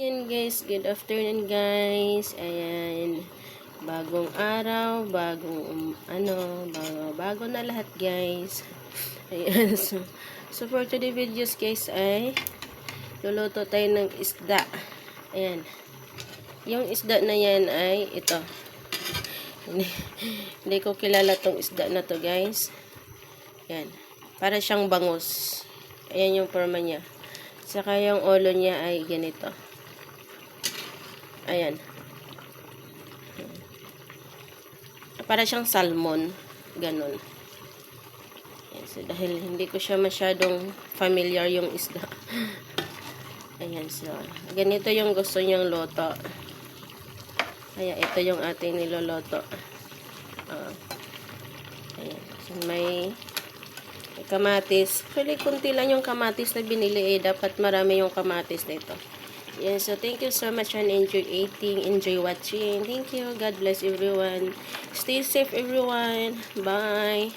Ayan guys, good afternoon guys. Ayan, bagong araw, bago na lahat guys. Ayan, so for today videos guys ay luluto tayo ng isda. Ayan, yung isda na yan ay ito. Hindi ko kilala tong isda na to guys. Ayan, para siyang bangus. Ayan yung forma niya. Saka yung ulo niya ay ganito. Ayan. Para siyang salmon. Ganon. Ayan, so, dahil hindi ko siya masyadong familiar yung isda. Ayan, so, ganito yung gusto niyang loto. Ayan, ito yung ating niloloto. Ayan, so, may kamatis. Actually, kunti lang yung kamatis na binili dapat marami yung kamatis nito. Yan, so thank you so much and enjoy eating, enjoy watching. Thank you. God bless everyone. Stay safe everyone. Bye.